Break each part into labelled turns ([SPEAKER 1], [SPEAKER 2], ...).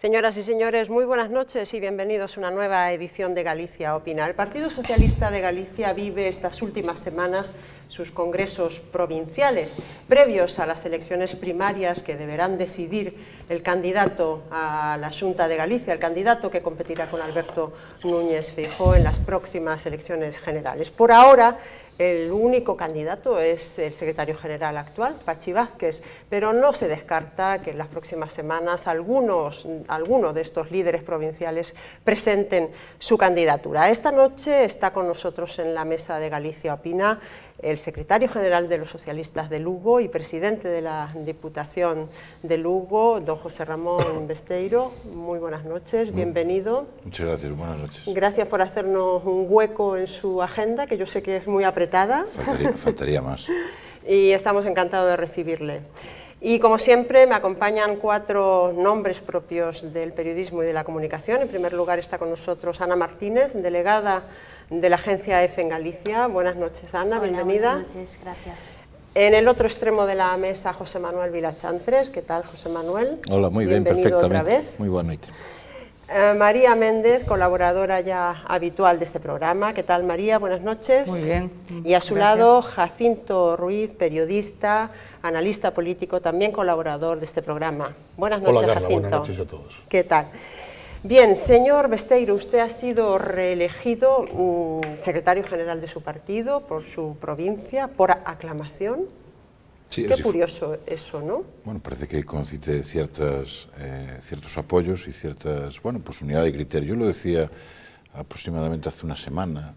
[SPEAKER 1] Señoras y señores, muy buenas noches y bienvenidos a una nueva edición de Galicia Opina. El Partido Socialista de Galicia vive estas últimas semanas sus congresos provinciales, previos a las elecciones primarias que deberán decidir el candidato a la Xunta de Galicia, el candidato que competirá con Alberto Núñez Feijóo en las próximas elecciones generales. Por ahora, el único candidato es el secretario general actual, Pachi Vázquez, pero no se descarta que en las próximas semanas algunos de estos líderes provinciales presenten su candidatura. Esta noche está con nosotros en la mesa de Galicia Opina el secretario general de los socialistas de Lugo y presidente de la Diputación de Lugo, don José Ramón Besteiro. Muy buenas noches, bienvenido.
[SPEAKER 2] Muchas gracias, buenas noches.
[SPEAKER 1] Gracias por hacernos un hueco en su agenda, que yo sé que es muy apretada.
[SPEAKER 2] Faltaría más.
[SPEAKER 1] Y estamos encantados de recibirle. Y como siempre me acompañan 4 nombres propios del periodismo y de la comunicación. En primer lugar está con nosotros Ana Martínez, delegada de la agencia EFE en Galicia. Buenas noches, Ana,
[SPEAKER 3] Hola,
[SPEAKER 1] bienvenida.
[SPEAKER 3] Buenas noches, gracias.
[SPEAKER 1] En el otro extremo de la mesa, José Manuel Vilachantres. ¿Qué tal, José Manuel?
[SPEAKER 4] Hola, muy bien,
[SPEAKER 1] bienvenido
[SPEAKER 4] perfectamente.
[SPEAKER 1] Otra vez.
[SPEAKER 4] Muy buena noche.
[SPEAKER 1] María Méndez, colaboradora ya habitual de este programa. ¿Qué tal, María? Buenas noches.
[SPEAKER 5] Muy bien.
[SPEAKER 1] Y a su lado, Jacinto Ruiz, periodista, analista político, también colaborador de este programa. Buenas noches,
[SPEAKER 6] Hola, Carla,
[SPEAKER 1] Jacinto.
[SPEAKER 6] buenas noches a todos.
[SPEAKER 1] ¿Qué tal? Bien, señor Besteiro, usted ha sido reelegido secretario general de su partido por su provincia, por aclamación.
[SPEAKER 2] Sí,
[SPEAKER 1] Qué curioso eso, ¿no?
[SPEAKER 2] Bueno, parece que concite ciertos apoyos y ciertas, bueno, pues unidad de criterio. Yo lo decía aproximadamente hace una semana,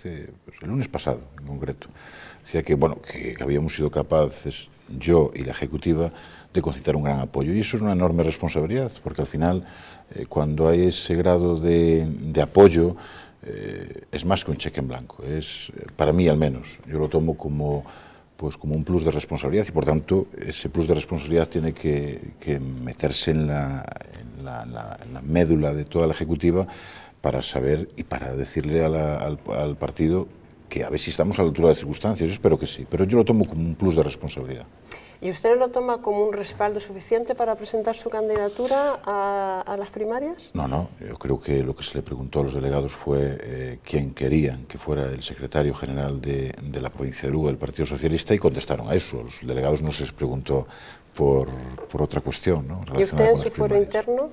[SPEAKER 2] el lunes pasado en concreto. Decía que, bueno, que habíamos sido capaces, yo y la Ejecutiva, de concitar un gran apoyo. Y eso es una enorme responsabilidad, porque al final, cuando hay ese grado de apoyo, es más que un cheque en blanco. Es, para mí al menos, yo lo tomo como un plus de responsabilidad y, por tanto, ese plus de responsabilidad tiene que meterse en la médula de toda la Ejecutiva para saber y para decirle al partido que a ver si estamos a la altura de las circunstancias. Yo espero que sí, pero yo lo tomo como un plus de responsabilidad.
[SPEAKER 1] ¿Y usted lo toma como un respaldo suficiente para presentar su candidatura a las primarias? No,
[SPEAKER 2] yo creo que lo que se le preguntó a los delegados fue quién querían que fuera el secretario general de la provincia de Lugo del Partido Socialista y contestaron a eso. Los delegados no se les preguntó por otra cuestión, ¿no?
[SPEAKER 1] ¿Y usted en su fuero interno?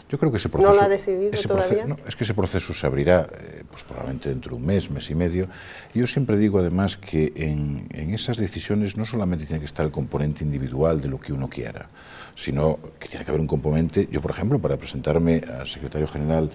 [SPEAKER 2] Yo creo que ese proceso...
[SPEAKER 1] ¿No lo ha decidido todavía?
[SPEAKER 2] No, es que ese proceso se abrirá pues probablemente dentro de un mes y medio. Y yo siempre digo además que en esas decisiones no solamente tiene que estar el componente individual de lo que uno quiera, sino que tiene que haber un componente. Yo, por ejemplo, para presentarme al secretario general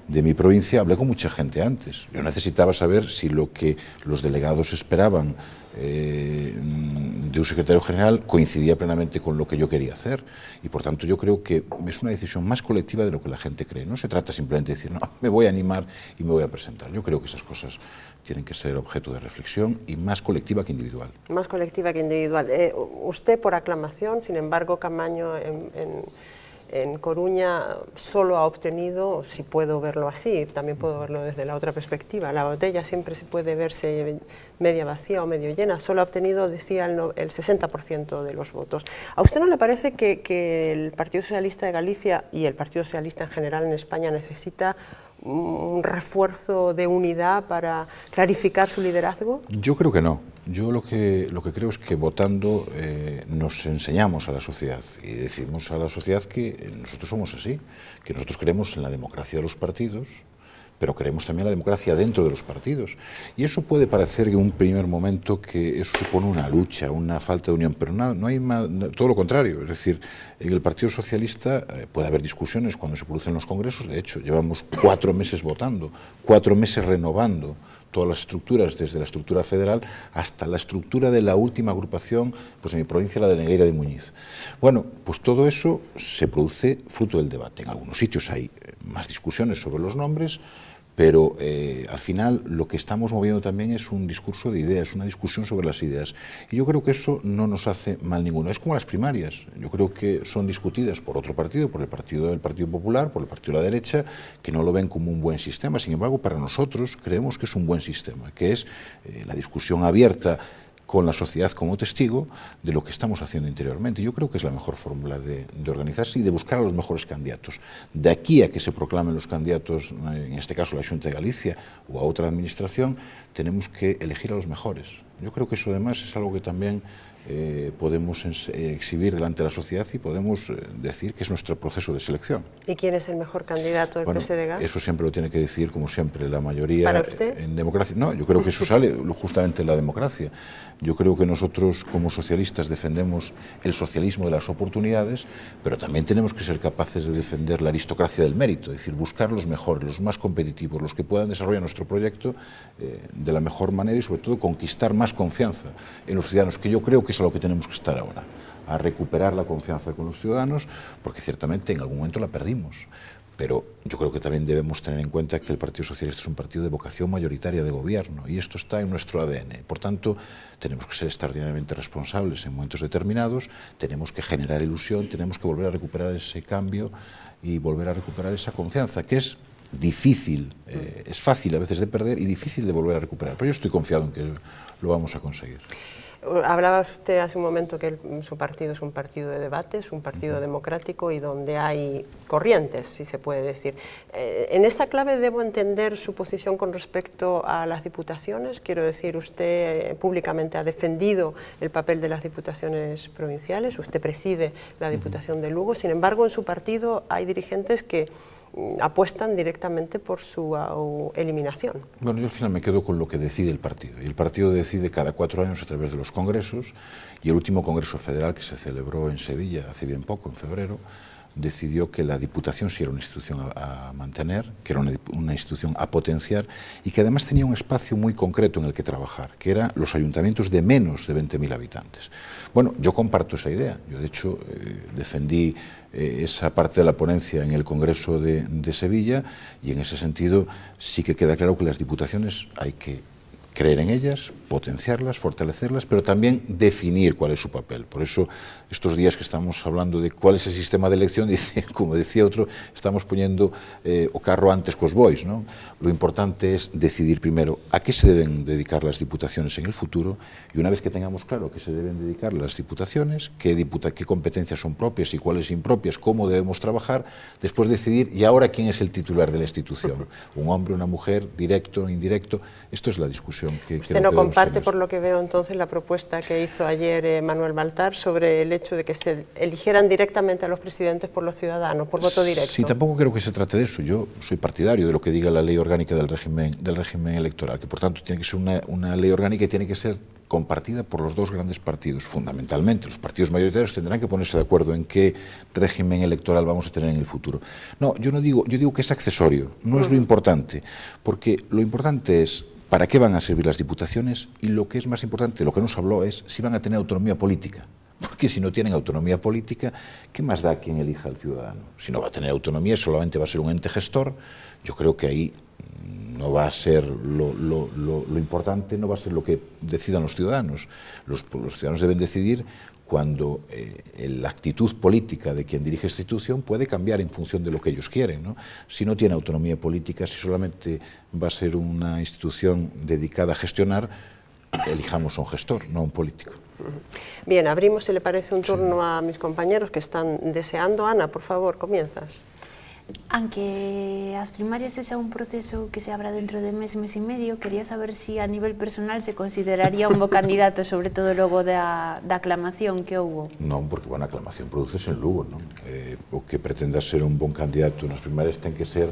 [SPEAKER 2] de mi provincia, hablé con mucha gente antes. Yo necesitaba saber si lo que los delegados esperaban de un secretario general coincidía plenamente con lo que yo quería hacer. Y por tanto yo creo que es una decisión más colectiva de lo que la gente cree. No se trata simplemente de decir, no, me voy a animar y me voy a presentar. Yo creo que esas cosas tienen que ser objeto de reflexión y más colectiva que individual.
[SPEAKER 1] Más colectiva que individual. Usted por aclamación, sin embargo, Camaño en Coruña solo ha obtenido, si puedo verlo así, también puedo verlo desde la otra perspectiva, la botella siempre se puede verse media vacía o medio llena, solo ha obtenido, decía, el 60% de los votos. ¿A usted no le parece que el Partido Socialista de Galicia y el Partido Socialista en general en España necesita un refuerzo de unidad para clarificar su liderazgo?
[SPEAKER 2] Yo creo que no. Yo lo que creo es que votando nos enseñamos a la sociedad y decimos a la sociedad que nosotros somos así, que nosotros creemos en la democracia de los partidos, pero creemos también en la democracia dentro de los partidos. Y eso puede parecer en un primer momento que eso supone una lucha, una falta de unión, pero no hay todo lo contrario. Es decir, en el Partido Socialista puede haber discusiones cuando se producen los congresos. De hecho, llevamos 4 meses votando, 4 meses renovando todas las estructuras, desde la estructura federal hasta la estructura de la última agrupación, pues en mi provincia, la de Negueira de Muñiz. Bueno, pues todo eso se produce fruto del debate. En algunos sitios hay más discusiones sobre los nombres, pero al final lo que estamos moviendo también es un discurso de ideas, una discusión sobre las ideas. Y yo creo que eso no nos hace mal ninguno. Es como las primarias. Yo creo que son discutidas por otro partido, por el partido del Partido Popular, por el partido de la derecha, que no lo ven como un buen sistema. Sin embargo, para nosotros creemos que es un buen sistema, que es la discusión abierta con la sociedad como testigo de lo que estamos haciendo interiormente. Yo creo que es la mejor fórmula de organizarse y de buscar a los mejores candidatos. De aquí a que se proclamen los candidatos, en este caso la Xunta de Galicia o a otra administración, tenemos que elegir a los mejores. Yo creo que eso además es algo que también podemos exhibir delante de la sociedad y podemos decir que es nuestro proceso de selección.
[SPEAKER 1] ¿Y quién es el mejor candidato del PSDG?
[SPEAKER 2] Eso siempre lo tiene que decir, como siempre, la mayoría.
[SPEAKER 1] ¿Para usted?
[SPEAKER 2] En democracia. No, yo creo que eso sale justamente en la democracia. Yo creo que nosotros, como socialistas, defendemos el socialismo de las oportunidades, pero también tenemos que ser capaces de defender la aristocracia del mérito, es decir, buscar los mejores, los más competitivos, los que puedan desarrollar nuestro proyecto de la mejor manera y, sobre todo, conquistar más confianza en los ciudadanos, que yo creo que es a lo que tenemos que estar ahora, a recuperar la confianza con los ciudadanos, porque ciertamente en algún momento la perdimos. Pero yo creo que también debemos tener en cuenta que el Partido Socialista es un partido de vocación mayoritaria de gobierno y esto está en nuestro ADN. Por tanto, tenemos que ser extraordinariamente responsables en momentos determinados, tenemos que generar ilusión, tenemos que volver a recuperar ese cambio y volver a recuperar esa confianza, que es difícil, es fácil a veces de perder y difícil de volver a recuperar. Pero yo estoy confiado en que lo vamos a conseguir.
[SPEAKER 1] Hablaba usted hace un momento que su partido es un partido de debates, un partido democrático y donde hay corrientes, si se puede decir. En esa clave debo entender su posición con respecto a las diputaciones. Quiero decir, usted públicamente ha defendido el papel de las diputaciones provinciales, usted preside la Diputación de Lugo, sin embargo en su partido hay dirigentes que apuestan directamente por su eliminación. Bueno,
[SPEAKER 2] yo al final me quedo con lo que decide el partido, y el partido decide cada 4 años a través de los congresos, y el último congreso federal que se celebró en Sevilla hace bien poco, en febrero, decidió que la Diputación sí era una institución a mantener, que era una institución a potenciar y que además tenía un espacio muy concreto en el que trabajar, que eran los ayuntamientos de menos de 20.000 habitantes. Bueno, yo comparto esa idea. Yo, de hecho, defendí esa parte de la ponencia en el Congreso de Sevilla y en ese sentido sí que queda claro que las diputaciones hay que creer en ellas, potenciarlas, fortalecerlas, pero también definir cuál es su papel. Por eso, estos días que estamos hablando de cuál es el sistema de elección, dice, como decía otro, estamos poniendo o carro antes que os bois, ¿no? Lo importante es decidir primero a qué se deben dedicar las diputaciones en el futuro y una vez que tengamos claro a qué se deben dedicar las diputaciones, qué competencias son propias y cuáles impropias, cómo debemos trabajar, después decidir, ¿y ahora quién es el titular de la institución? ¿Un hombre, una mujer, directo, indirecto? Esto es la discusión que
[SPEAKER 1] usted no comparte, por lo que veo entonces, la propuesta que hizo ayer Manuel Baltar sobre el hecho de que se eligieran directamente a los presidentes por los ciudadanos, por voto directo.
[SPEAKER 2] Sí, tampoco creo que se trate de eso. Yo soy partidario de lo que diga la ley orgánica del régimen electoral, que por tanto tiene que ser una ley orgánica y tiene que ser compartida por los dos grandes partidos, fundamentalmente. Los partidos mayoritarios tendrán que ponerse de acuerdo en qué régimen electoral vamos a tener en el futuro. No, yo digo que es accesorio, no es lo importante, porque lo importante es para qué van a servir las diputaciones y lo que es más importante, lo que nos habló es si van a tener autonomía política. Porque si no tienen autonomía política, ¿qué más da quien elija al ciudadano? Si no va a tener autonomía, solamente va a ser un ente gestor, yo creo que ahí no va a ser lo importante, no va a ser lo que decidan los ciudadanos. Los ciudadanos deben decidir cuando la actitud política de quien dirige esta institución puede cambiar en función de lo que ellos quieren, ¿no? Si no tiene autonomía política, si solamente va a ser una institución dedicada a gestionar, elijamos a un gestor, no a un político.
[SPEAKER 1] Bien, abrimos, si le parece, un turno a mis compañeros que están deseando. Ana, por favor, comienzas.
[SPEAKER 3] Aunque as primarias sea un proceso que se abra dentro de mes e medio, quería saber si a nivel personal se consideraría un bo candidato, sobre todo logo da aclamación que houbo.
[SPEAKER 2] Non, porque a aclamación produces en Lugo, non? O que pretenda ser un bon candidato nas primarias ten que ser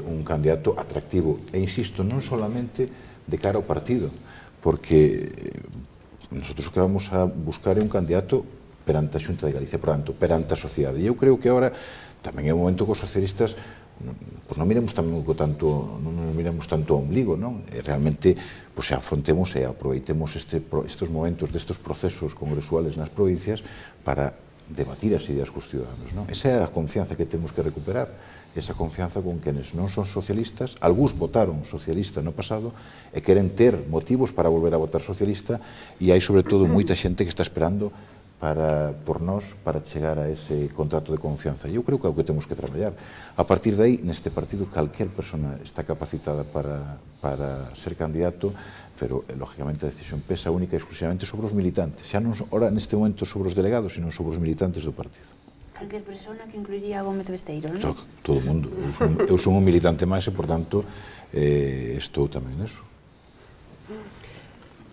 [SPEAKER 2] un candidato atractivo. E insisto, non solamente de cara ao partido, porque nosotros o que vamos a buscar é un candidato perante a Xunta de Galicia, por tanto, perante a sociedade. E eu creo que agora tamén é un momento que os socialistas pues non miremos tanto ao ombligo, non? Realmente pues, afrontemos e aproveitemos estes momentos destes procesos congresuales nas provincias para debatir as ideas cos ciudadanos, non? Esa é a confianza que temos que recuperar, esa confianza con quenes non son socialistas, algúns votaron socialista no pasado e queren ter motivos para volver a votar socialista e hai sobre todo moita xente que está esperando por nós para chegar a ese contrato de confianza. Eu creo que é o que temos que traballar. A partir de aí, neste partido, calquer persona está capacitada para ser candidato, pero, lógicamente, a decisión pesa única e exclusivamente sobre os militantes. Xa non ora neste momento sobre os delegados, sino sobre os militantes do partido.
[SPEAKER 3] Calquer persona que incluiría a Gómez Besteiro, non?
[SPEAKER 2] Todo o mundo. Eu son un militante máis e, por tanto, estou tamén neso.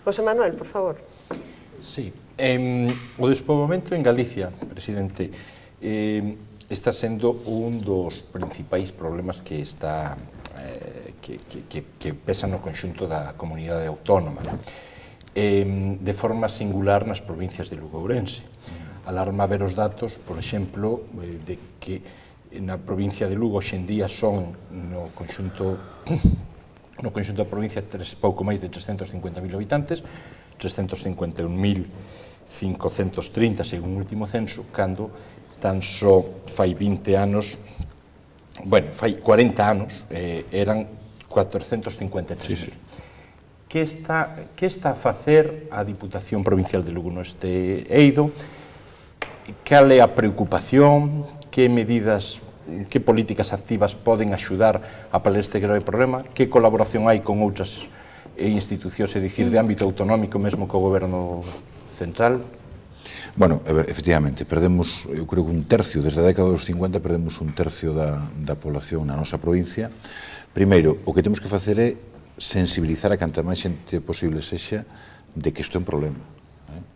[SPEAKER 1] José Manuel, por favor.
[SPEAKER 4] Sí. O despoboamento en Galicia, presidente, está sendo un dos principais problemas que está que pesa no conxunto da comunidade autónoma, de forma singular nas provincias de Lugo e Ourense. Alarma ver os datos, por exemplo, de que na provincia de Lugo hoxe en día son no conxunto da provincia pouco máis de 350.000 habitantes, 351.530 según o último censo, cando tan só fai 20 anos, bueno, fai 40 anos, eran 453.000. Que está a facer a Diputación Provincial de Lugo neste eido? Cal é a preocupación? Que medidas, que políticas activas poden axudar a paliar este grave problema? Que colaboración hai con outras institucións, é dicir, de ámbito autonómico, mesmo co goberno central?
[SPEAKER 2] Bueno, efectivamente, perdemos, eu creo que un tercio, desde a década dos 50, perdemos un tercio da población na nosa provincia. Primeiro, o que temos que facer é sensibilizar a canta máis xente posible sexa de que isto é un problema.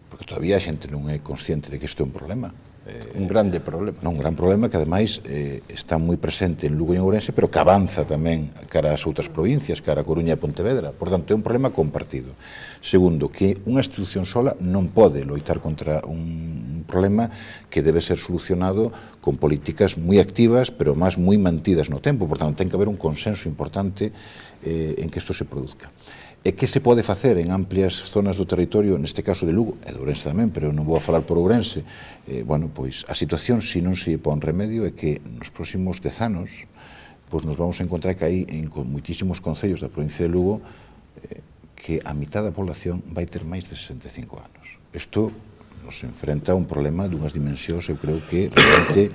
[SPEAKER 2] Porque todavía a xente non é consciente de que isto é un problema.
[SPEAKER 4] Un grande problema.
[SPEAKER 2] Un gran problema que, ademais, está moi presente en Lugo e en Ourense, pero que avanza tamén cara ás outras provincias, cara a Coruña e Pontevedra. Por tanto, é un problema compartido. Segundo, que unha institución sola non pode loitar contra un problema que debe ser solucionado con políticas moi activas, pero máis moi mantidas no tempo. Por tanto, ten que haber un consenso importante en que isto se produzca. E que se pode facer en amplias zonas do territorio, neste caso de Lugo, e de Ourense tamén, pero non vou a falar por Ourense. Bueno, pois a situación, se non se pon remedio, é que nos próximos 10 anos nos vamos a encontrar que hai en moitísimos concellos da provincia de Lugo que a mitad da población vai ter máis de 65 anos. Isto nos enfrenta a un problema dunhas dimensións, eu creo que realmente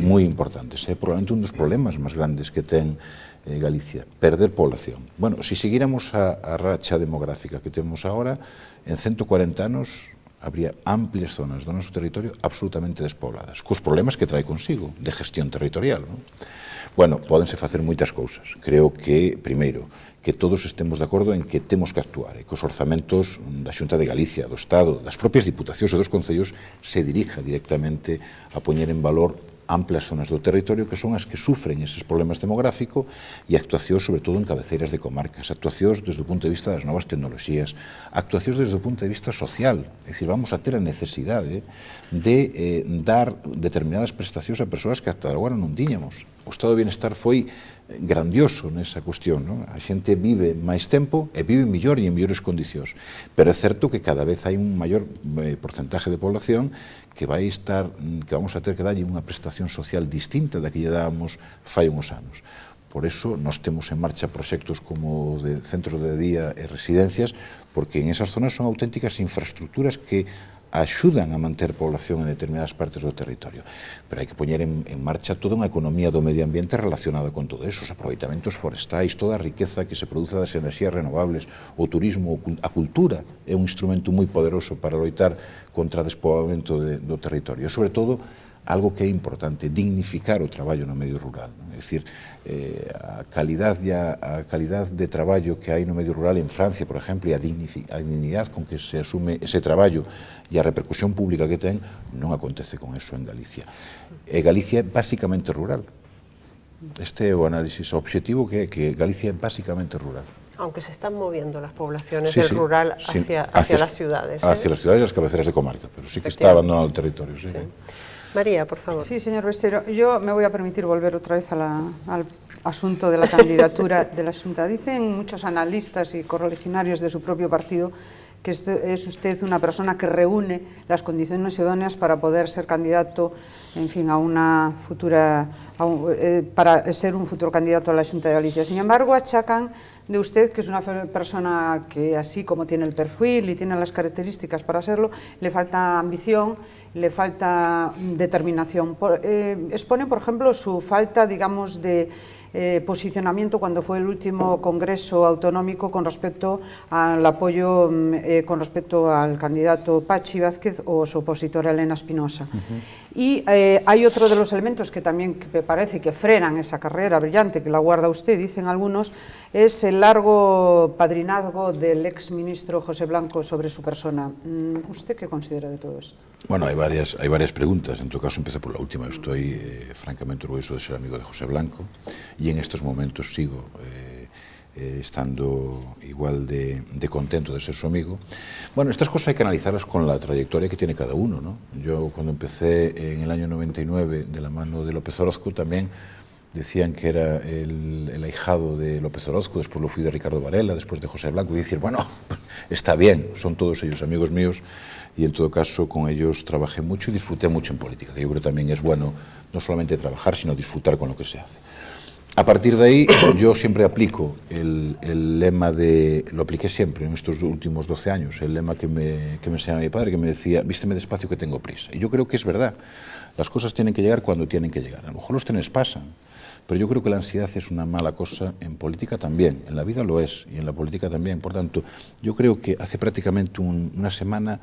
[SPEAKER 2] moi importantes. É probablemente un dos problemas máis grandes que ten Galicia, perder población. Bueno, se seguíramos a racha demográfica que temos agora, en 140 anos habría amplias zonas do noso territorio absolutamente despobladas, cos problemas que trae consigo de gestión territorial, non? Bueno, pódense facer moitas cousas. Creo que, primeiro, que todos estemos de acordo en que temos que actuar e que os orzamentos da Xunta de Galicia, do Estado, das propias diputacións e dos concellos se dirija directamente a poñer en valor amplias zonas do territorio que son as que sufren eses problemas demográficos e actuacións sobre todo en cabeceiras de comarcas, actuacións desde o punto de vista das novas tecnoloxías, actuacións desde o punto de vista social, é dicir, vamos a ter a necesidade de dar determinadas prestacións a persoas que ata agora non tiñamos. O estado de bienestar foi grandioso nesa cuestión, non? A xente vive máis tempo e vive mellor e en mellores condicións, pero é certo que cada vez hai un maior porcentaje de población que vamos a ter que darlle unha prestación social distinta da que lle dábamos fai uns anos. Por eso, nós temos en marcha proxectos como de centros de día e residencias, porque en esas zonas son auténticas infraestructuras que axudan a manter población en determinadas partes do territorio. Pero hai que poñer en marcha toda unha economía do medio ambiente relacionada con todo eso, os aproveitamentos forestais, toda a riqueza que se produza das enerxías renovables, o turismo, a cultura é un instrumento moi poderoso para loitar contra o despoboamento do territorio. E, sobre todo, algo que é importante, dignificar o traballo no medio rural. É dicir, a calidad de traballo que hai no medio rural en Francia, por exemplo, e a dignidade con que se asume ese traballo e a repercusión pública que ten, non acontece con eso en Galicia. E Galicia é basicamente rural. Este é o análisis objetivo que é que Galicia é basicamente rural.
[SPEAKER 1] Aunque se están moviendo las poblaciones del rural hacia las ciudades.
[SPEAKER 2] Hacia las ciudades y las cabeceras de comarca, pero sí que está abandonado el territorio. Sí.
[SPEAKER 1] María, por favor.
[SPEAKER 5] Sí, señor Besteiro, yo me voy a permitir volver otra vez al asunto de la candidatura de la Xunta. Dicen muchos analistas y correligionarios de su propio partido que es usted una persona que reúne las condiciones idóneas para poder ser candidato en fin, a una futura, para ser un futuro candidato a la Xunta de Galicia. Sin embargo, achacan de usted que es una persona que, así como tiene el perfil y tiene las características para serlo, le falta ambición, le falta determinación. Expone, por ejemplo, su falta, digamos, de posicionamiento cuando fue el último congreso autonómico con respecto al apoyo, con respecto al candidato Pachi Vázquez o su opositora Elena Espinosa. Y hay otro de los elementos que también me parece que frenan esa carrera brillante que la guarda usted, dicen algunos, es el largo padrinazgo del exministro José Blanco sobre su persona. ¿Usted qué considera de todo esto?
[SPEAKER 2] Bueno, hay varias preguntas. En todo caso, empiezo por la última. Yo estoy francamente orgulloso de ser amigo de José Blanco y en estos momentos sigo estando igual de contento de ser su amigo. Bueno, estas cosas hay que analizarlas con la trayectoria que tiene cada uno, ¿no? Yo cuando empecé en el año 99 de la mano de López Orozco también decían que era el ahijado de López Orozco, después lo fui de Ricardo Varela, después de José Blanco, y decir, bueno, está bien, son todos ellos amigos míos, y en todo caso con ellos trabajé mucho y disfruté mucho en política, que yo creo que también es bueno no solamente trabajar, sino disfrutar con lo que se hace. A partir de ahí, yo siempre aplico el lema lo apliqué siempre en estos últimos 12 años, el lema que me enseñaba mi padre, que me decía, vísteme despacio que tengo prisa. Y yo creo que es verdad, las cosas tienen que llegar cuando tienen que llegar. A lo mejor los trenes pasan, pero yo creo que la ansiedad es una mala cosa en política también, en la vida lo es, y en la política también. Por tanto, yo creo que hace prácticamente una semana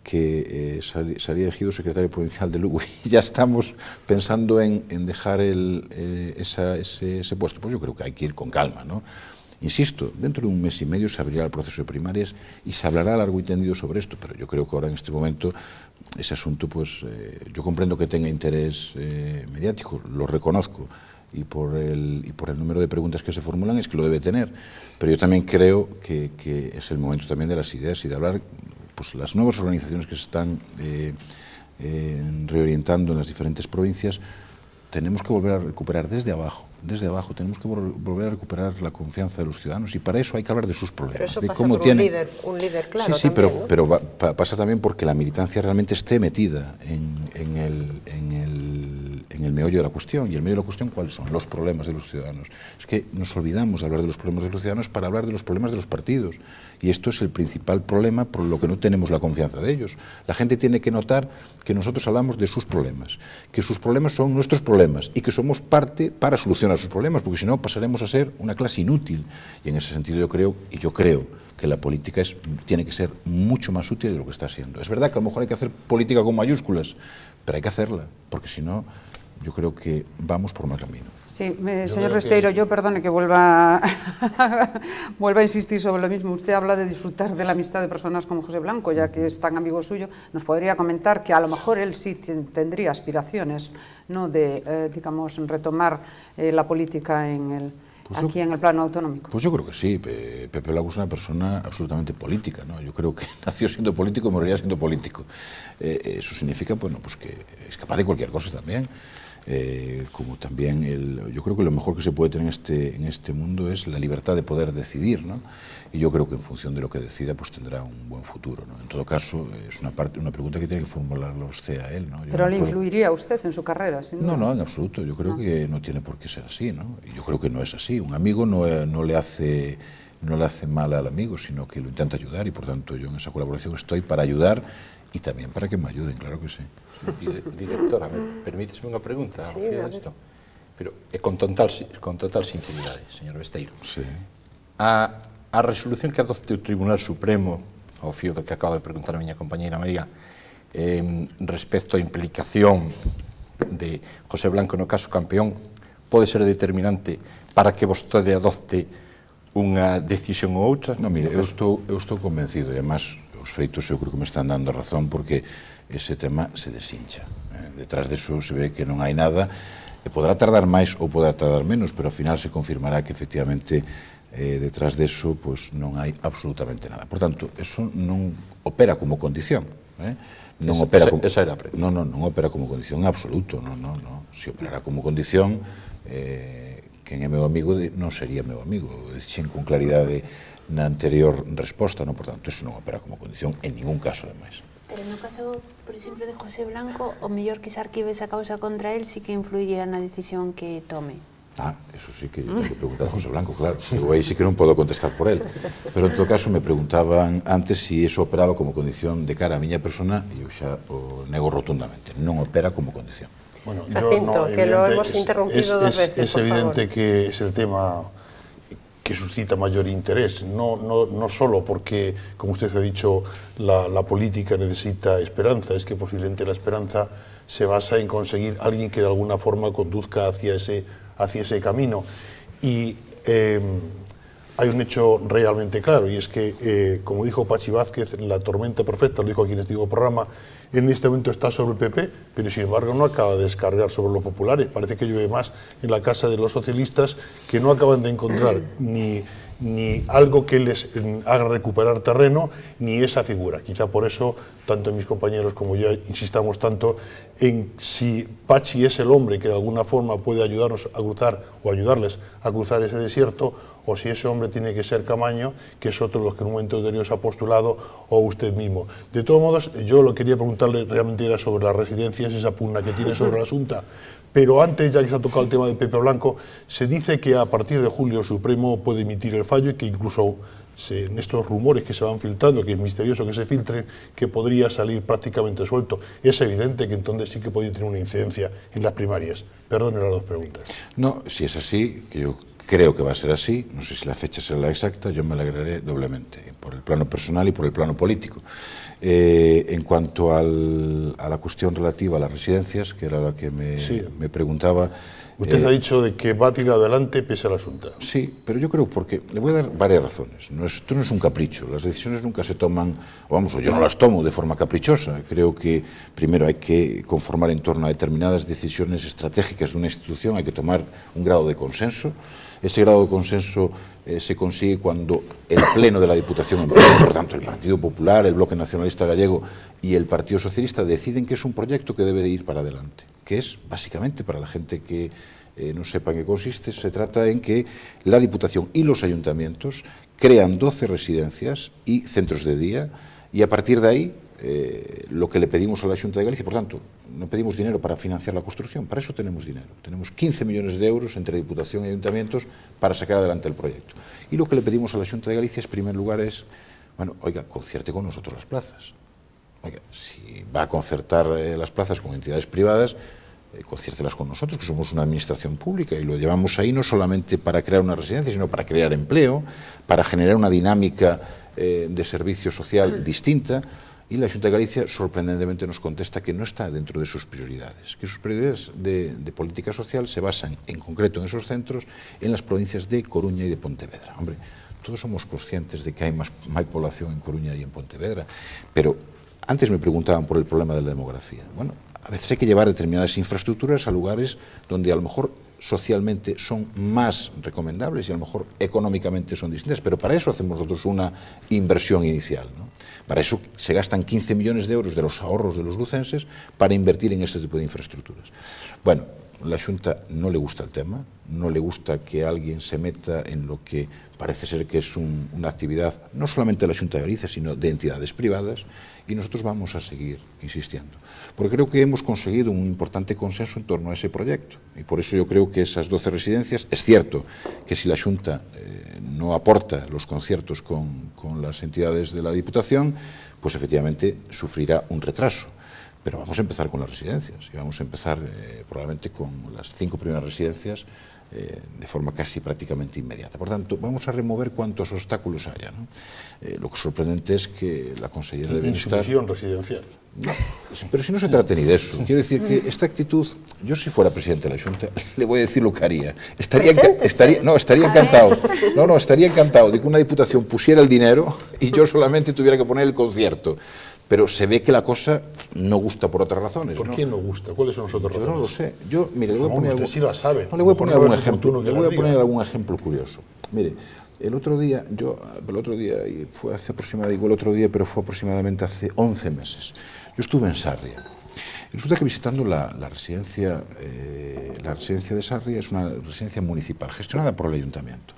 [SPEAKER 2] que salí elegido secretario provincial de Lugo y ya estamos pensando en dejar ese puesto. Pues yo creo que hay que ir con calma, ¿no? Insisto, dentro de un mes y medio se abrirá el proceso de primarias y se hablará largo y tendido sobre esto, pero yo creo que ahora en este momento ese asunto, pues yo comprendo que tenga interés mediático, lo reconozco, y por el número de preguntas que se formulan es que lo debe tener, pero yo también creo que es el momento también de las ideas y de hablar, pues las nuevas organizaciones que se están reorientando en las diferentes provincias. Tenemos que volver a recuperar desde abajo, tenemos que volver a recuperar la confianza de los ciudadanos y para eso hay que hablar de sus problemas.
[SPEAKER 1] Pero eso
[SPEAKER 2] de
[SPEAKER 1] pasa
[SPEAKER 2] cómo
[SPEAKER 1] por
[SPEAKER 2] tiene...
[SPEAKER 1] un líder claro.
[SPEAKER 2] Sí,
[SPEAKER 1] también,
[SPEAKER 2] pero
[SPEAKER 1] ¿no?
[SPEAKER 2] pasa también porque la militancia realmente esté metida en el meollo de la cuestión. Y el meollo de la cuestión, ¿cuáles son? Los problemas de los ciudadanos. Es que nos olvidamos de hablar de los problemas de los ciudadanos para hablar de los problemas de los partidos. Y esto es el principal problema por lo que no tenemos la confianza de ellos. La gente tiene que notar que nosotros hablamos de sus problemas, que sus problemas son nuestros problemas y que somos parte para solucionar sus problemas, porque si no pasaremos a ser una clase inútil. Y en ese sentido yo creo que la política tiene que ser mucho más útil de lo que está siendo. Es verdad que a lo mejor hay que hacer política con mayúsculas, pero hay que hacerla, porque si no, yo creo que vamos por mal camino.
[SPEAKER 5] Sí, señor Besteiro, yo perdone que vuelva a insistir sobre lo mismo. Usted habla de disfrutar de la amistad de personas como José Blanco, ya que es tan amigo suyo. Nos podría comentar que a lo mejor él sí tendría aspiraciones, ¿no?, de, digamos, retomar la política aquí en el plano autonómico.
[SPEAKER 2] Pues yo creo que sí. Pepe Lago es una persona absolutamente política, ¿no? Yo creo que nació siendo político y moriría siendo político. Eso significa, bueno, pues que es capaz de cualquier cosa también. Como también yo creo que lo mejor que se puede tener en este mundo es la libertad de poder decidir, ¿no? Y yo creo que en función de lo que decida pues tendrá un buen futuro, ¿no? En todo caso es una pregunta que tiene que formularlo usted a él, ¿no?
[SPEAKER 5] Pero ¿le influiría usted en su carrera? Sin duda.
[SPEAKER 2] No, en absoluto. Yo creo que no tiene por qué ser así, ¿no? Y yo creo que no es así. Un amigo no le hace mal al amigo, sino que lo intenta ayudar y por tanto yo en esa colaboración estoy para ayudar y también para que me ayuden, claro que sí.
[SPEAKER 4] Directora, permítesme unha pregunta ao fío disto? Pero con total sinceridade, señor Besteiro.
[SPEAKER 2] Sí.
[SPEAKER 4] A resolución que adopte o Tribunal Supremo, ao fío do que acaba de preguntar a miña compañeira María, respecto á implicación de José Blanco no caso Campeón, pode ser determinante para que vostede adopte unha decisión ou outra?
[SPEAKER 2] Non, mire, eu estou convencido, e además os feitos eu creo que me están dando razón porque ese tema se deshincha. Detrás deso se ve que non hai nada, e podrá tardar máis ou podrá tardar menos, pero ao final se confirmará que efectivamente detrás deso pues, non hai absolutamente nada. Por tanto, eso non opera como condición. Non opera como condición absoluto, non. Se operara como condición, quen é meu amigo non sería meu amigo. Dixen con claridade na anterior resposta, non? Por tanto, eso non opera como condición en ningún caso, ademais.
[SPEAKER 3] Pero no caso, por exemplo, de José Blanco, o mellor que se arquive esa causa contra él sí que influiría na decisión que tome.
[SPEAKER 2] Eso sí que yo tengo que preguntar a José Blanco, claro. Yo ahí sí que non podo contestar por él. Pero en todo caso me preguntaban antes si eso operaba como condición de cara a miña persona e eu xa o nego rotundamente. Non opera como condición.
[SPEAKER 6] Bueno,
[SPEAKER 1] Jacinto, que lo hemos interrumpido dos veces,
[SPEAKER 6] es evidente que es el tema que suscita mayor interés, no solo porque, como usted ha dicho, la política necesita esperanza, es que posiblemente la esperanza se basa en conseguir alguien que de alguna forma conduzca hacia ese camino. Y hay un hecho realmente claro, y es que, como dijo Pachi Vázquez, la tormenta perfecta, lo dijo aquí en este mismo programa, en este momento está sobre el PP, pero sin embargo no acaba de descargar sobre los populares. Parece que llueve más en la casa de los socialistas, que no acaban de encontrar ni algo que les haga recuperar terreno, ni esa figura. Quizá por eso, tanto mis compañeros como yo insistamos tanto en si Pachi es el hombre que de alguna forma puede ayudarnos a cruzar, o ayudarles a cruzar ese desierto, o si ese hombre tiene que ser Camaño, que es otro de los que en un momento anterior se ha postulado, o usted mismo. De todos modos, yo lo que quería preguntarle realmente era sobre las residencias, esa pugna que tiene sobre la Asunta. Pero antes, ya que se ha tocado el tema de Pepe Blanco, se dice que a partir de julio el Supremo puede emitir el fallo y que incluso en estos rumores que se van filtrando, que es misterioso que se filtren, que podría salir prácticamente suelto. Es evidente que entonces sí que podría tener una incidencia en las primarias. Perdone las dos preguntas.
[SPEAKER 2] No, si es así, que yo creo que va a ser así, no sé si la fecha será la exacta, yo me alegraré doblemente, por el plano personal y por el plano político. En cuanto a la cuestión relativa a las residencias, que era la que me preguntaba...
[SPEAKER 6] Usted ha dicho de que va a tirar adelante pese al asunto.
[SPEAKER 2] Sí, pero yo creo porque le voy a dar varias razones. Esto no es un capricho, las decisiones nunca se toman, o yo no las tomo de forma caprichosa. Creo que primero hay que conformar en torno a determinadas decisiones estratégicas de una institución, hay que tomar un grado de consenso. Ese grado de consenso se consigue cuando el Pleno de la Diputación, por tanto el Partido Popular, el Bloque Nacionalista Gallego y el Partido Socialista deciden que es un proyecto que debe de ir para adelante, que es básicamente, para la gente que no sepa en qué consiste, se trata en que la Diputación y los ayuntamientos crean 12 residencias y centros de día, y a partir de ahí lo que le pedimos a la Xunta de Galicia, por tanto, no pedimos dinero para financiar la construcción, para eso tenemos dinero. Tenemos 15 millones de euros entre Diputación y Ayuntamientos para sacar adelante el proyecto. Y lo que le pedimos a la Xunta de Galicia, en primer lugar, es, bueno, oiga, concierte con nosotros las plazas. Oiga, si va a concertar las plazas con entidades privadas, conciértelas con nosotros, que somos una administración pública, y lo llevamos ahí no solamente para crear una residencia, sino para crear empleo, para generar una dinámica de servicio social distinta. Y la Xunta de Galicia sorprendentemente nos contesta que no está dentro de sus prioridades, que sus prioridades de política social se basan en concreto en esos centros en las provincias de Coruña y de Pontevedra. Hombre, todos somos conscientes de que hay más población en Coruña y en Pontevedra, pero antes me preguntaban por el problema de la demografía. Bueno, a veces hay que llevar determinadas infraestructuras a lugares donde a lo mejor socialmente son más recomendables y a lo mejor económicamente son distintas, pero para eso hacemos nosotros una inversión inicial, ¿no? Para eso se gastan 15 millones de euros de los ahorros de los lucenses para invertir en ese tipo de infraestructuras. Bueno, la Xunta no le gusta el tema, no le gusta que alguien se meta en lo que parece ser que es una actividad no solamente de la Xunta de Galicia, sino de entidades privadas, y nosotros vamos a seguir insistiendo. Porque creo que hemos conseguido un importante consenso en torno a ese proyecto, y por eso yo creo que esas 12 residencias, es cierto que si la Xunta no aporta los conciertos con las entidades de la Diputación, pues efectivamente sufrirá un retraso. Pero vamos a empezar con las residencias, y vamos a empezar probablemente con las 5 primeras residencias de forma casi prácticamente inmediata. Por tanto, vamos a remover cuantos obstáculos haya, ¿no? Lo que es sorprendente es que la consellera de Bienestar...
[SPEAKER 6] Insuficiencia residencial.
[SPEAKER 2] No, pero si no se trata ni de eso. Quiero decir que esta actitud, yo si fuera presidente de la Xunta, le voy a decir lo que haría. Estaría encantado. No, estaría encantado de que una diputación pusiera el dinero y yo solamente tuviera que poner el concierto. Pero se ve que la cosa no gusta por otras razones.
[SPEAKER 6] ¿Por qué no gusta? ¿Cuáles son las otras razones?
[SPEAKER 2] Yo no lo sé. Yo, mire, le voy a poner
[SPEAKER 6] algún... sí la sabe.
[SPEAKER 2] No, le voy a poner algún ejemplo. Le voy a poner algún ejemplo curioso. Mire, el otro día, y fue hace aproximadamente, pero fue aproximadamente hace 11 meses. Yo estuve en Sarria. Y resulta que visitando la residencia de Sarria, es una residencia municipal gestionada por el ayuntamiento.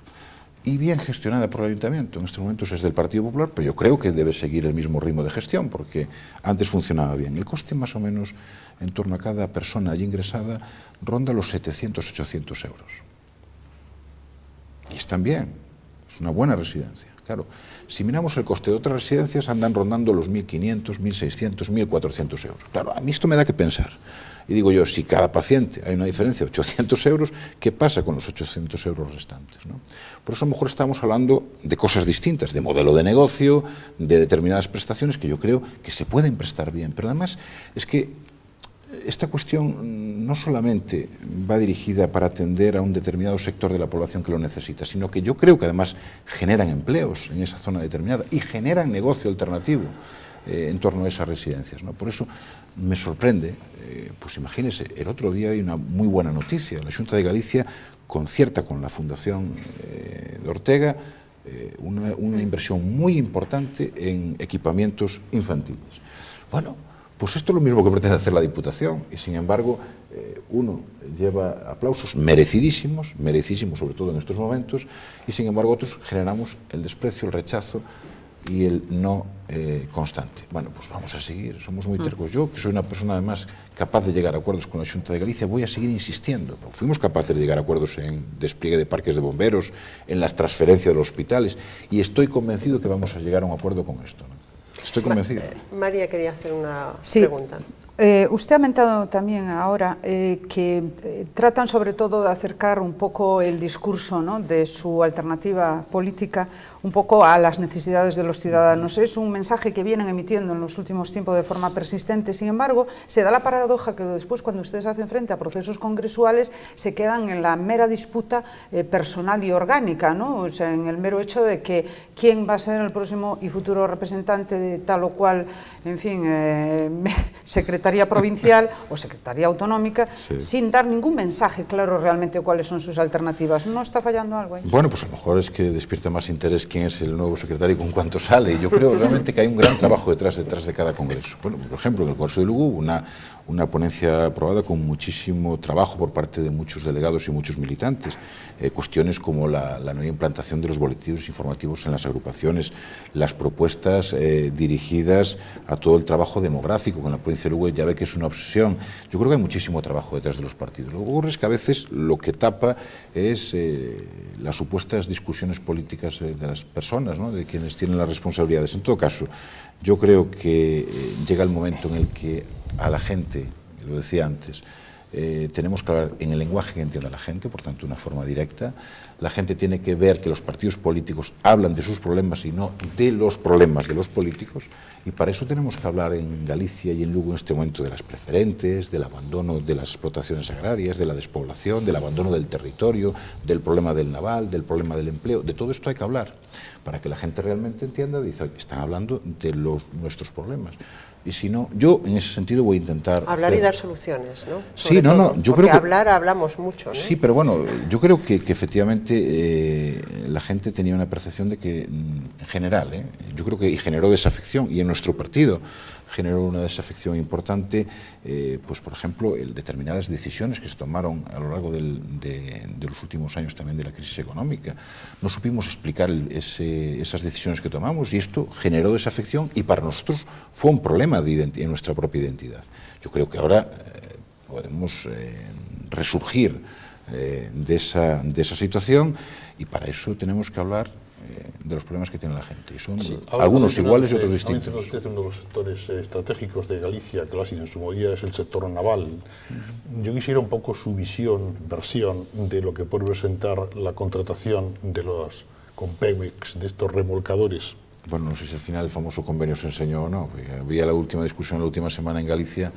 [SPEAKER 2] y bien gestionada por el Ayuntamiento. En estos momentos es del Partido Popular, pero yo creo que debe seguir el mismo ritmo de gestión, porque antes funcionaba bien. El coste más o menos en torno a cada persona allí ingresada ronda los 700-800 euros. Y están bien, es una buena residencia. Claro, si miramos el coste de otras residencias, andan rondando los 1.500, 1.600, 1.400 euros. Claro, a mí esto me da que pensar. Y digo yo, si cada paciente hay una diferencia de 800 euros, ¿qué pasa con los 800 euros restantes, ¿no? Por eso a lo mejor estamos hablando de cosas distintas, de modelo de negocio, de determinadas prestaciones que yo creo que se pueden prestar bien. Pero además es que esta cuestión no solamente va dirigida para atender a un determinado sector de la población que lo necesita, sino que yo creo que además generan empleos en esa zona determinada y generan negocio alternativo en torno a esas residencias, ¿no? Por eso me sorprende, pues imagínese, el otro día hay una muy buena noticia. La Xunta de Galicia concierta con la Fundación de Ortega una inversión muy importante en equipamientos infantiles. Bueno, pues esto es lo mismo que pretende hacer la Diputación y sin embargo uno lleva aplausos merecidísimos, merecidísimos sobre todo en estos momentos, y sin embargo otros generamos el desprecio, el rechazo y el no constante. Bueno, pues vamos a seguir, somos muy tercos. Yo, que soy una persona además capaz de llegar a acuerdos con la Xunta de Galicia, voy a seguir insistiendo. Fuimos capaces de llegar a acuerdos en despliegue de parques de bomberos, en la transferencia de los hospitales, y estoy convencido que vamos a llegar a un acuerdo con esto, ¿no? Estoy convencido.
[SPEAKER 1] María quería hacer una pregunta.
[SPEAKER 5] Usted ha comentado también ahora que tratan sobre todo de acercar un poco el discurso, ¿no?, de su alternativa política un poco a las necesidades de los ciudadanos. Es un mensaje que vienen emitiendo en los últimos tiempos de forma persistente. Sin embargo, se da la paradoja que después, cuando ustedes hacen frente a procesos congresuales, se quedan en la mera disputa personal y orgánica, ¿no? O sea, en el mero hecho de que quién va a ser el próximo y futuro representante de tal o cual, en fin, secretaría provincial o secretaría autonómica, sí, sin dar ningún mensaje claro realmente de cuáles son sus alternativas. ¿No está fallando algo ahí?
[SPEAKER 2] Bueno, pues a lo mejor es que despierta más interés quién es el nuevo secretario y con cuánto sale. Yo creo realmente que hay un gran trabajo detrás de cada congreso. Bueno, por ejemplo, en el Congreso de Lugo hubo una ponencia aprobada con muchísimo trabajo por parte de muchos delegados y muchos militantes. Cuestiones como la nueva implantación de los boletines informativos en las agrupaciones, las propuestas dirigidas a todo el trabajo demográfico, con la provincia de Lugo ya ve que es una obsesión. Yo creo que hay muchísimo trabajo detrás de los partidos. Lo que ocurre es que a veces lo que tapa es las supuestas discusiones políticas de las personas, ¿no?, de quienes tienen las responsabilidades. En todo caso, yo creo que llega el momento en el que a la gente, lo decía antes, tenemos que hablar en el lenguaje que entienda la gente, por tanto, de una forma directa. La gente tiene que ver que los partidos políticos hablan de sus problemas y no de los problemas de los políticos, y para eso tenemos que hablar en Galicia y en Lugo en este momento de las preferentes, del abandono de las explotaciones agrarias, de la despoblación, del abandono del territorio, del problema del naval, del problema del empleo. De todo esto hay que hablar para que la gente realmente entienda, dice, oye, están hablando de nuestros problemas. Y si no, yo en ese sentido voy a intentar
[SPEAKER 1] hablar y dar soluciones, ¿no?
[SPEAKER 2] Sí, no, yo creo que
[SPEAKER 1] hablar hablamos mucho, ¿no?
[SPEAKER 2] Sí, pero bueno, yo creo que efectivamente la gente tenía una percepción de que, en general, yo creo que generó desafección, y en nuestro partido generó una desafección importante, pues por ejemplo, determinadas decisiones que se tomaron a lo largo de los últimos años también de la crisis económica. No supimos explicar esas decisiones que tomamos y esto generó desafección y para nosotros fue un problema en nuestra propia identidad. Yo creo que ahora podemos resurgir de esa situación y para eso tenemos que hablar de los problemas que tiene la gente. Y son algunos iguales y otros distintos.
[SPEAKER 6] Usted, uno de los sectores estratégicos de Galicia, que lo ha sido en su modalidad, es el sector naval. Yo quisiera un poco su versión de lo que puede representar la contratación de los con Pemex, de estos remolcadores.
[SPEAKER 2] Bueno, no sé si al final el famoso convenio se enseñó o no. Había la última discusión la última semana en Galicia,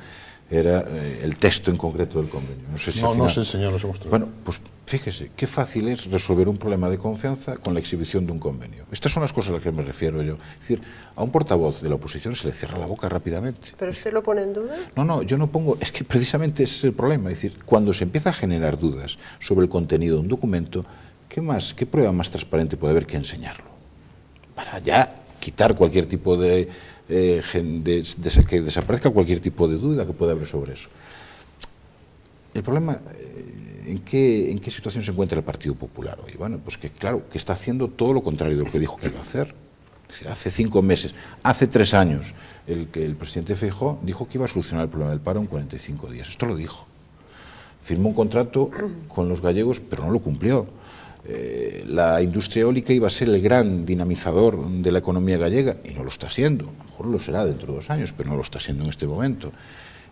[SPEAKER 2] era el texto en concreto del convenio. No sé si al final...
[SPEAKER 6] no se enseñó, no se mostró.
[SPEAKER 2] Bueno, pues fíjese, qué fácil es resolver un problema de confianza con la exhibición de un convenio. Estas son las cosas a las que me refiero yo. Es decir, a un portavoz de la oposición se le cierra la boca rápidamente.
[SPEAKER 1] ¿Pero usted lo pone en duda?
[SPEAKER 2] No, yo no pongo... Es que precisamente ese es el problema. Es decir, cuando se empieza a generar dudas sobre el contenido de un documento, ¿qué prueba más transparente puede haber que enseñarlo? Para ya quitar cualquier tipo que desaparezca cualquier tipo de duda que pueda haber sobre eso. El problema ¿en qué situación se encuentra el Partido Popular hoy? Bueno, pues que claro, que está haciendo todo lo contrario de lo que dijo que iba a hacer. Es decir, hace 5 meses, hace 3 años, el presidente Feijóo dijo que iba a solucionar el problema del paro en 45 días. Esto lo dijo. Firmó un contrato con los gallegos, pero no lo cumplió. La industria eólica iba a ser el gran dinamizador de la economía gallega, y no lo está siendo. A lo mejor lo será dentro de 2 años, pero no lo está siendo en este momento.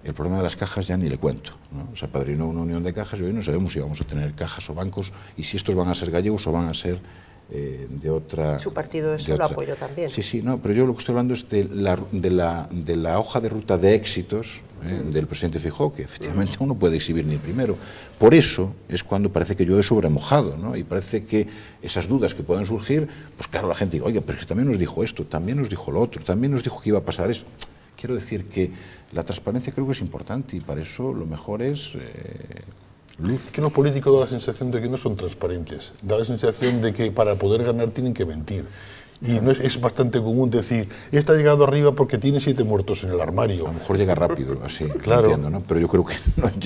[SPEAKER 2] El problema de las cajas ya ni le cuento, ¿no? Se apadrinó una unión de cajas y hoy no sabemos si vamos a tener cajas o bancos y si estos van a ser gallegos o van a ser de otra...
[SPEAKER 1] Su partido eso lo apoyó también.
[SPEAKER 2] Sí, sí, no, pero yo lo que estoy hablando es de la hoja de ruta de éxitos del presidente Feijóo, que efectivamente uno puede exhibir ni el primero. Por eso es cuando parece que llueve sobre mojado, ¿no? Y parece que esas dudas que puedan surgir, pues claro, la gente dice, oiga, pero es que también nos dijo esto, también nos dijo lo otro, también nos dijo que iba a pasar eso. Quiero decir que la transparencia creo que es importante y para eso lo mejor es luz.
[SPEAKER 6] Que los políticos dan la sensación de que no son transparentes, da la sensación de que para poder ganar tienen que mentir. Y no es bastante común decir, esta ha llegado arriba porque tiene 7 muertos en el armario.
[SPEAKER 2] A lo mejor llega rápido, así,
[SPEAKER 6] claro.
[SPEAKER 2] Entiendo, ¿no? Pero yo creo que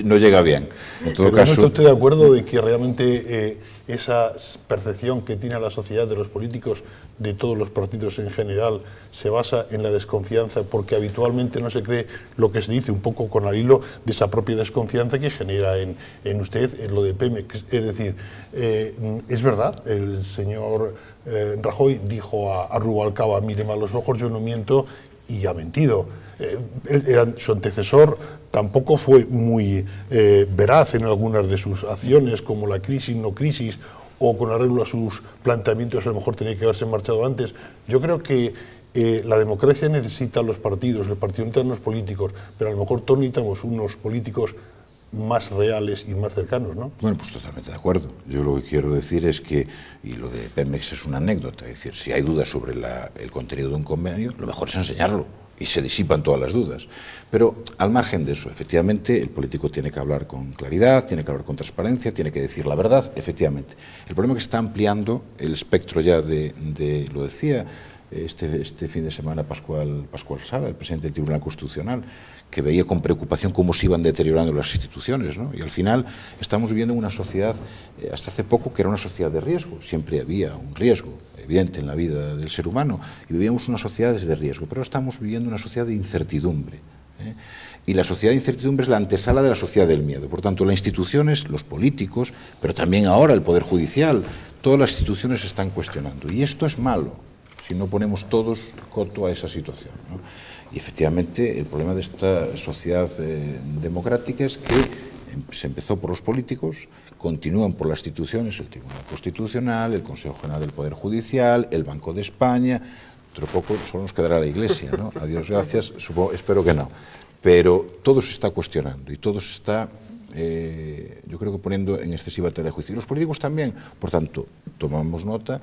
[SPEAKER 2] no llega bien. En todo caso,
[SPEAKER 6] no estoy de acuerdo de que realmente esa percepción que tiene la sociedad de los políticos, de todos los partidos en general, se basa en la desconfianza, porque habitualmente no se cree lo que se dice, un poco con al hilo de esa propia desconfianza que genera en usted, en lo de Pemex. Es decir, es verdad, el señor Rajoy dijo a Rubalcaba, míreme a los ojos, yo no miento, y ha mentido. Su antecesor tampoco fue muy veraz en algunas de sus acciones, como la crisis, no crisis, o con arreglo a sus planteamientos, a lo mejor tenía que haberse marchado antes. Yo creo que la democracia necesita a los partidos, el partido necesita a los políticos, pero a lo mejor todos necesitamos unos políticos más reales y más cercanos, ¿no?
[SPEAKER 2] Bueno, pues totalmente de acuerdo. Yo lo que quiero decir es que, y lo de Pemex es una anécdota, es decir, si hay dudas sobre el contenido de un convenio, lo mejor es enseñarlo y se disipan todas las dudas. Pero al margen de eso, efectivamente, el político tiene que hablar con claridad, tiene que hablar con transparencia, tiene que decir la verdad, efectivamente. El problema es que está ampliando el espectro ya lo decía este fin de semana Pascual Sala, el presidente del Tribunal Constitucional, que veía con preocupación cómo se iban deteriorando las instituciones, ¿no? Y al final estamos viviendo una sociedad, hasta hace poco, que era una sociedad de riesgo. Siempre había un riesgo evidente en la vida del ser humano y vivíamos unas sociedades de riesgo, pero estamos viviendo una sociedad de incertidumbre, ¿eh? Y la sociedad de incertidumbre es la antesala de la sociedad del miedo. Por tanto, las instituciones, los políticos, pero también ahora el Poder Judicial, todas las instituciones se están cuestionando. Y esto es malo si no ponemos todos coto a esa situación, ¿no? Y efectivamente el problema de esta sociedad democrática es que se empezó por los políticos, continúan por las instituciones, el Tribunal Constitucional, el Consejo General del Poder Judicial, el Banco de España, otro poco solo nos quedará la Iglesia, ¿no? A Dios gracias, espero que no. Pero todo se está cuestionando y todo se está, yo creo que poniendo en excesiva tela de juicio. Y los políticos también, por tanto, tomamos nota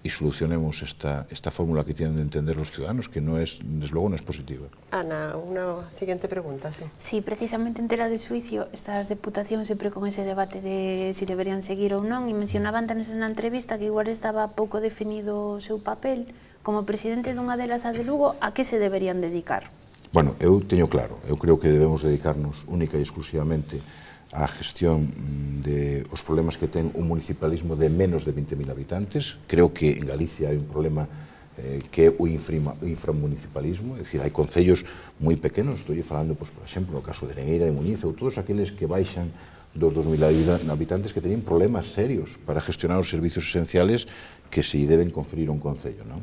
[SPEAKER 2] y solucionemos esta fórmula que tienen de entender los ciudadanos, que no es, desde luego, no es positiva.
[SPEAKER 1] Ana, una siguiente pregunta, sí.
[SPEAKER 3] Sí, precisamente en tela de xuicio, estas deputacións sempre con ese debate de si deberían seguir ou non, e mencionaban antes na entrevista que igual estaba pouco definido o seu papel. Como presidente dunha delas, a de Lugo, a que se deberían dedicar?
[SPEAKER 2] Bueno, eu teño claro, eu creo que debemos dedicarnos única e exclusivamente a gestión de os problemas que ten un municipalismo de menos de 20.000 habitantes. Creo que en Galicia hai un problema que é o inframunicipalismo, é dicir, hai concellos moi pequenos, estou falando, por exemplo, no caso de Negueira, de Muñiz, ou todos aqueles que baixan dos 2.000 habitantes que teñen problemas serios para gestionar os servicios esenciales que se deben conferir a un concello, non?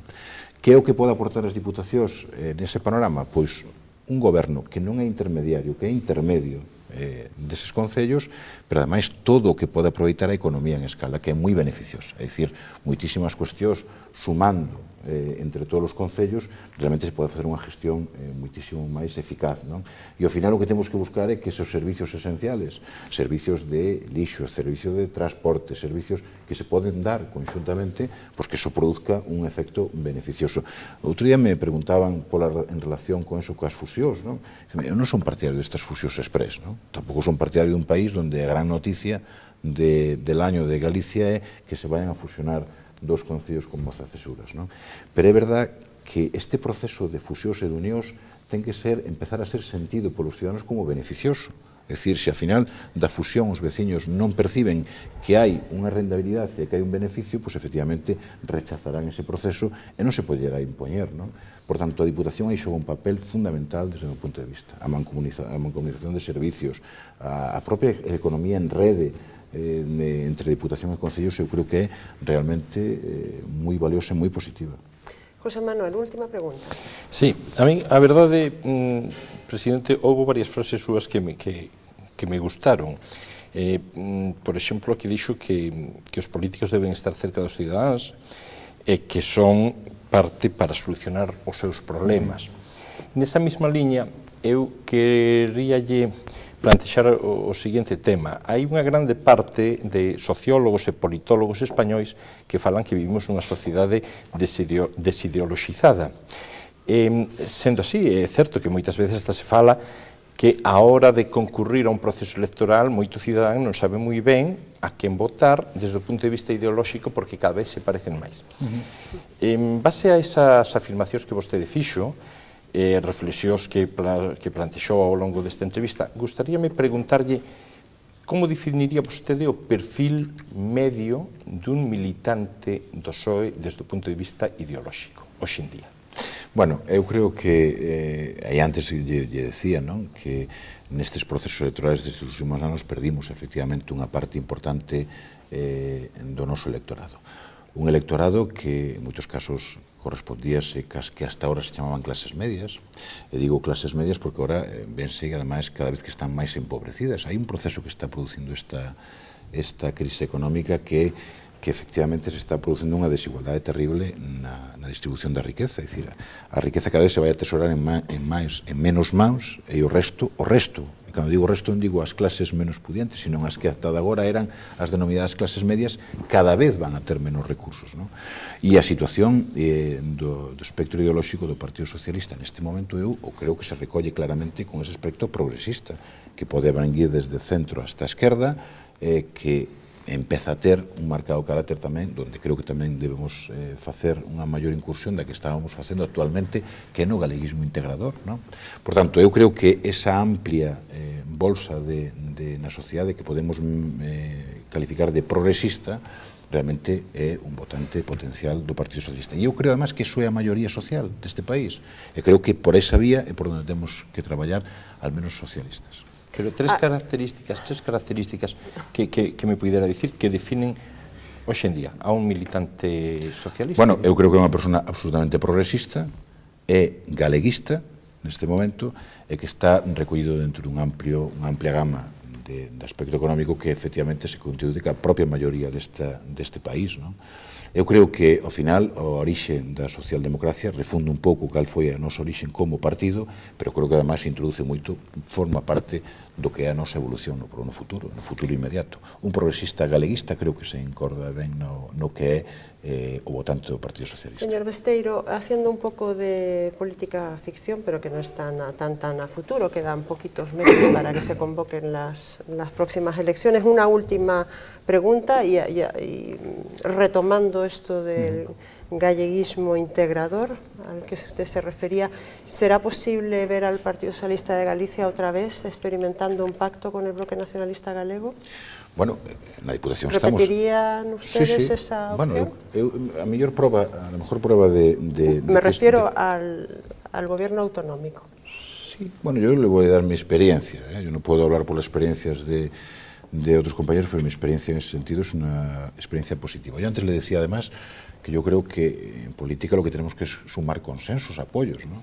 [SPEAKER 2] Que é o que pode aportar as diputacións nese panorama? Pois un goberno que non é intermediario, que é intermedio deses concellos, pero ademais todo o que pode aproveitar a economía en escala, que é moi beneficiosa. É dicir, moitísimas cuestións sumando entre todos os concellos, realmente se pode facer unha gestión moitísimo máis eficaz, non? E ao final o que temos que buscar é que esos servicios esenciales, servicios de lixo, servicios de transporte, servicios que se poden dar conxuntamente, pois que eso produzca un efecto beneficioso. Outro día me preguntaban en relación con eso, coas fusións, non? Eu non son partidario destas fusións express, non? Tampouco son partidario dun país onde a gran noticia del año de Galicia é que se vayan a fusionar dos concellos con Mozas-Cesuras, non? Pero é verdad que este proceso de fusións e de unións ten que empezar a ser sentido polos ciudadanos como beneficioso. É dicir, se ao final da fusión os veciños non perciben que hai unha rentabilidade e que hai un beneficio, pois efectivamente rechazarán ese proceso e non se poderá impoñer, non? Por tanto, a Diputación aí xoga un papel fundamental desde o meu punto de vista. A mancomunización de servicios, a propia economía en rede entre Diputación e Concellos, eu creo que é realmente moi valiosa e moi positiva.
[SPEAKER 1] José Manuel, última pregunta.
[SPEAKER 4] Sí, a min, a verdade, presidente, houve varias frases súas que me gustaron. Por exemplo, que dixo que os políticos deben estar cerca dos cidadáns e que son parte para solucionar os seus problemas. Nesa mesma liña, eu queríalle plantexar o seguinte tema. Hai unha grande parte de sociólogos e politólogos españois que falan que vivimos nunha sociedade desideoloxizada. Sendo así, é certo que moitas veces hasta se fala que a hora de concurrir a un proceso electoral moito cidadán non sabe moi ben a quen votar desde o punto de vista ideolóxico porque cada vez se parecen máis. En base a esas afirmacións que vostede fixo, reflexións que plantexou ao longo desta entrevista, gustaríame preguntarlle como definiría vostede o perfil medio dun militante do PSOE desde o punto de vista ideolóxico, hoxe en día.
[SPEAKER 2] Bueno, eu creo que, aí antes lle decía, non? Que nestes procesos electorales destes últimos anos perdimos efectivamente unha parte importante do noso electorado. Un electorado que en moitos casos correspondíase que hasta ahora se chamaban clases medias, e digo clases medias porque ahora vense que ademais cada vez que están máis empobrecidas. Hai un proceso que está producindo esta crise económica que efectivamente se está producindo unha desigualdade terrible na distribución da riqueza, é dicir, a riqueza cada vez se vai atesorar en menos mãos e o resto, e cando digo resto non digo as clases menos pudientes, sino as que hasta agora eran as denominadas clases medias, cada vez van a ter menos recursos, non? E a situación do espectro ideolóxico do Partido Socialista neste momento eu creo que se recolle claramente con ese aspecto progresista, que pode abrangir desde centro hasta a esquerda, que empeza a ter un marcado carácter tamén, donde creo que tamén debemos facer unha maior incursión da que estábamos facendo actualmente, que é no galeguismo integrador, non? Por tanto, eu creo que esa amplia bolsa na sociedade que podemos calificar de progresista realmente é un votante potencial do Partido Socialista. E eu creo, además, que iso é a maioría social deste país. E creo que por esa vía é por onde temos que traballar, al menos socialistas.
[SPEAKER 4] Pero tres características que me puidera dicir que definen hoxe en día a un militante socialista.
[SPEAKER 2] Bueno, eu creo que é unha persona absolutamente progresista, é galeguista neste momento e que está recollido dentro dunha amplia gama de aspecto económico que efectivamente se contribuye a propia maioría deste país, non? Eu creo que, ao final, a orixe da socialdemocracia refunde un pouco cal foi a nosa orixe como partido, pero creo que, además, introduce moito, forma parte do que é a nosa evolución no futuro inmediato. Un progresista galeguista creo que se encorda ben no que é o votante do Partido Socialista.
[SPEAKER 1] Señor Besteiro, haciendo un pouco de política ficción, pero que non es tan a futuro, quedan poquitos meses para que se convoquen las próximas elecciones. Una última pregunta, y retomando esto del galleguismo integrador al que usted se refería, ¿será posible ver al Partido Socialista de Galicia otra vez experimentando un pacto con el bloque nacionalista galego?
[SPEAKER 2] Bueno, na Diputación estamos...
[SPEAKER 1] ¿Repetirían ustedes esa opción?
[SPEAKER 2] Bueno, a mejor prueba de...
[SPEAKER 1] Me refiero al gobierno autonómico.
[SPEAKER 2] Sí, bueno, yo le voy a dar mi experiencia, yo no puedo hablar por las experiencias de otros compañeros, pero mi experiencia en ese sentido es una experiencia positiva. Yo antes le decía, además, que yo creo que en política lo que tenemos que es sumar consensos, apoyos, ¿no?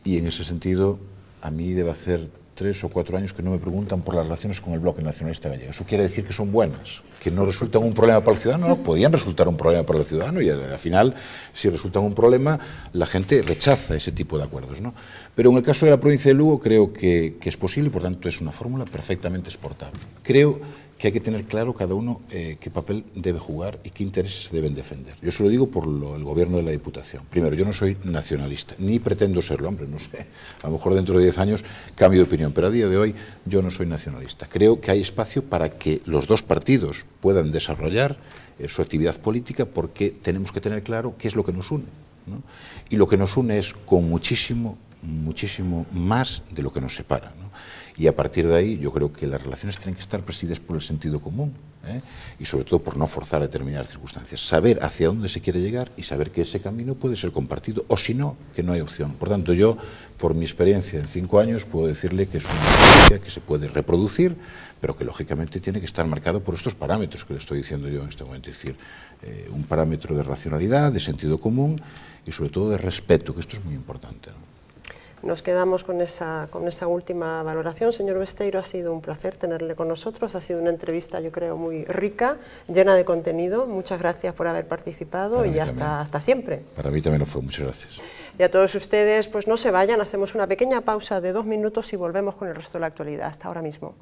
[SPEAKER 2] Y en ese sentido, a mí debe hacer 3 o 4 años que no me preguntan por las relaciones con el bloque nacionalista gallego. Eso quiere decir que son buenas, que no resultan un problema para el ciudadano. No, podían resultar un problema para el ciudadano y al final, si resultan un problema, la gente rechaza ese tipo de acuerdos, ¿no? Pero en el caso de la provincia de Lugo creo que es posible y por tanto es una fórmula perfectamente exportable. Creo que hay que tener claro cada uno qué papel debe jugar y qué intereses se deben defender. Yo se lo digo por el gobierno de la Diputación. Primero, yo no soy nacionalista, ni pretendo serlo, hombre, no sé, a lo mejor dentro de 10 años cambio de opinión, pero a día de hoy yo no soy nacionalista. Creo que hay espacio para que los dos partidos puedan desarrollar su actividad política porque tenemos que tener claro qué es lo que nos une, ¿no? Y lo que nos une es con muchísimo muchísimo más de lo que nos separa, ¿no? Y a partir de ahí yo creo que las relaciones tienen que estar presididas por el sentido común, y sobre todo por no forzar determinadas circunstancias, saber hacia dónde se quiere llegar y saber que ese camino puede ser compartido, o si no, que no hay opción. Por tanto, yo, por mi experiencia en 5 años, puedo decirle que es una experiencia que se puede reproducir, pero que lógicamente tiene que estar marcado por estos parámetros que le estoy diciendo yo en este momento, es decir, un parámetro de racionalidad, de sentido común y sobre todo de respeto, que esto es muy importante, ¿no?
[SPEAKER 1] Nos quedamos con esa última valoración. Señor Besteiro, ha sido un placer tenerle con nosotros. Ha sido una entrevista, yo creo, muy rica, llena de contenido. Muchas gracias por haber participado y hasta siempre.
[SPEAKER 2] Para mí también lo fue. Muchas gracias.
[SPEAKER 1] Y a todos ustedes, pues no se vayan. Hacemos una pequeña pausa de 2 minutos y volvemos con el resto de la actualidad. Hasta ahora mismo.